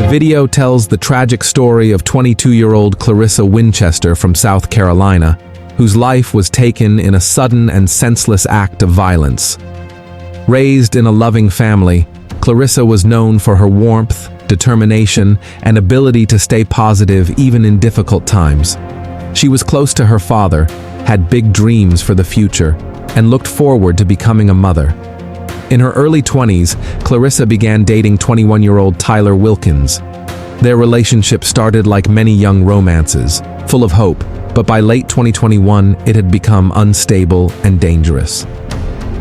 The video tells the tragic story of 22-year-old Clarissa Winchester from South Carolina, whose life was taken in a sudden and senseless act of violence. Raised in a loving family, Clarissa was known for her warmth, determination, and ability to stay positive even in difficult times. She was close to her father, had big dreams for the future, and looked forward to becoming a mother. In her early 20s, Clarissa began dating 21-year-old Tyler Wilkins. Their relationship started like many young romances, full of hope, but by late 2021, it had become unstable and dangerous.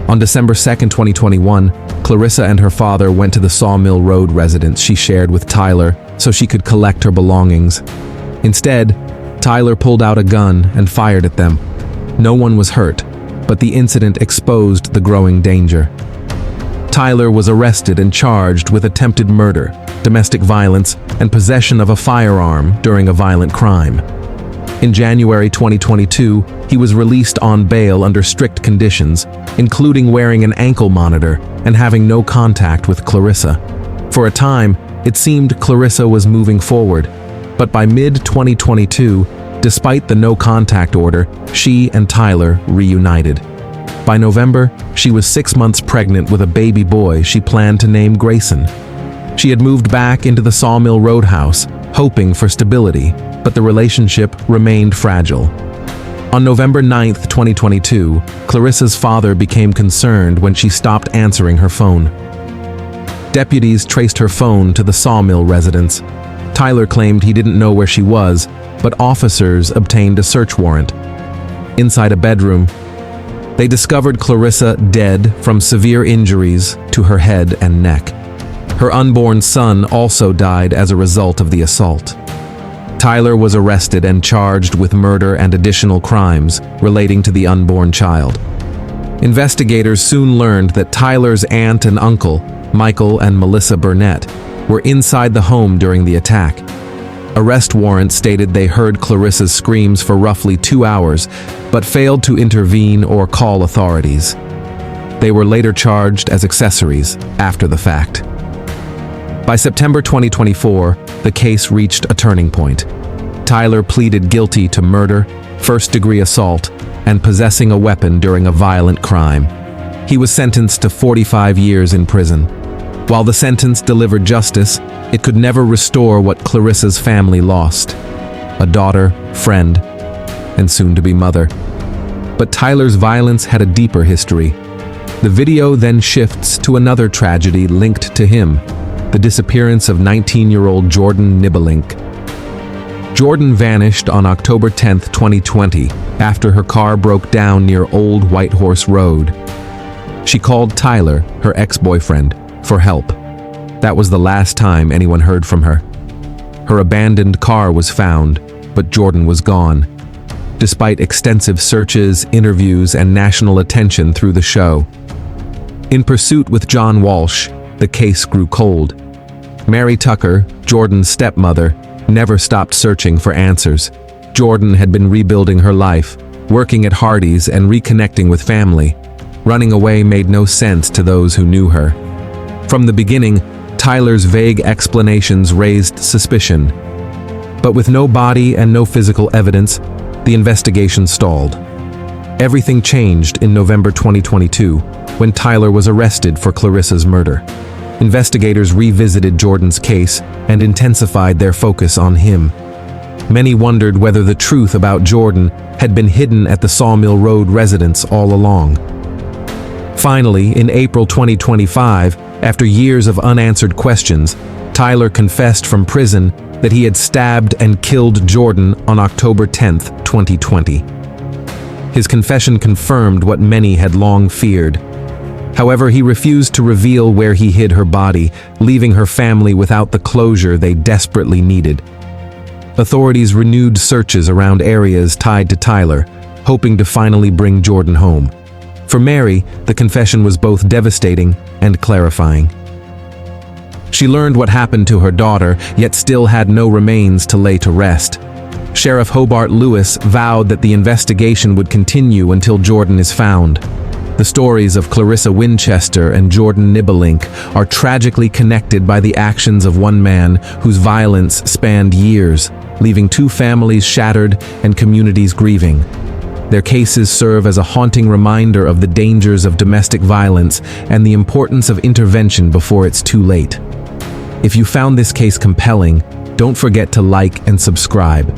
On December 2, 2021, Clarissa and her father went to the Sawmill Road residence she shared with Tyler so she could collect her belongings. Instead, Tyler pulled out a gun and fired at them. No one was hurt, but the incident exposed the growing danger. Tyler was arrested and charged with attempted murder, domestic violence, and possession of a firearm during a violent crime. In January 2022, he was released on bail under strict conditions, including wearing an ankle monitor and having no contact with Clarissa. For a time, it seemed Clarissa was moving forward, but by mid-2022, despite the no-contact order, she and Tyler reunited. By November, she was 6 months pregnant with a baby boy she planned to name Grayson. She had moved back into the Sawmill Road house, hoping for stability, but the relationship remained fragile. On November 9, 2022, Clarissa's father became concerned when she stopped answering her phone. Deputies traced her phone to the Sawmill residence. Tyler claimed he didn't know where she was, but officers obtained a search warrant. Inside a bedroom, they discovered Clarissa dead from severe injuries to her head and neck. Her unborn son also died as a result of the assault. Tyler was arrested and charged with murder and additional crimes relating to the unborn child. Investigators soon learned that Tyler's aunt and uncle, Michael and Melissa Burnett, were inside the home during the attack. Arrest warrants stated they heard Clarissa's screams for roughly 2 hours, but failed to intervene or call authorities. They were later charged as accessories after the fact. By September 2024, the case reached a turning point. Tyler pleaded guilty to murder, first-degree assault, and possessing a weapon during a violent crime. He was sentenced to 45 years in prison. While the sentence delivered justice, it could never restore what Clarissa's family lost: a daughter, friend, and soon-to-be mother. But Tyler's violence had a deeper history. The video then shifts to another tragedy linked to him: the disappearance of 19-year-old Jordan Nibbelink. Jordan vanished on October 10, 2020, after her car broke down near Old Whitehorse Road. She called Tyler, her ex-boyfriend, for help. That was the last time anyone heard from her. Her abandoned car was found, but Jordan was gone. Despite extensive searches, interviews, and national attention through the show. In Pursuit with John Walsh, the case grew cold. Mary Tucker, Jordan's stepmother, never stopped searching for answers. Jordan had been rebuilding her life, working at Hardee's and reconnecting with family. Running away made no sense to those who knew her. From the beginning, Tyler's vague explanations raised suspicion. But with no body and no physical evidence, the investigation stalled. Everything changed in November 2022, when Tyler was arrested for Clarissa's murder. Investigators revisited Jordan's case and intensified their focus on him. Many wondered whether the truth about Jordan had been hidden at the Sawmill Road residence all along. Finally, in April 2025, after years of unanswered questions, Tyler confessed from prison that he had stabbed and killed Jordan on October 10, 2020. His confession confirmed what many had long feared. However, he refused to reveal where he hid her body, leaving her family without the closure they desperately needed. Authorities renewed searches around areas tied to Tyler, hoping to finally bring Jordan home. For Mary, the confession was both devastating and clarifying. She learned what happened to her daughter, yet still had no remains to lay to rest. Sheriff Hobart Lewis vowed that the investigation would continue until Jordan is found. The stories of Clarissa Winchester and Jordan Nibbelink are tragically connected by the actions of one man whose violence spanned years, leaving two families shattered and communities grieving. Their cases serve as a haunting reminder of the dangers of domestic violence and the importance of intervention before it's too late. If you found this case compelling, don't forget to like and subscribe.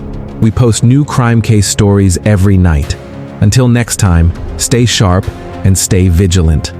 We post new crime case stories every night. Until next time, stay sharp and stay vigilant.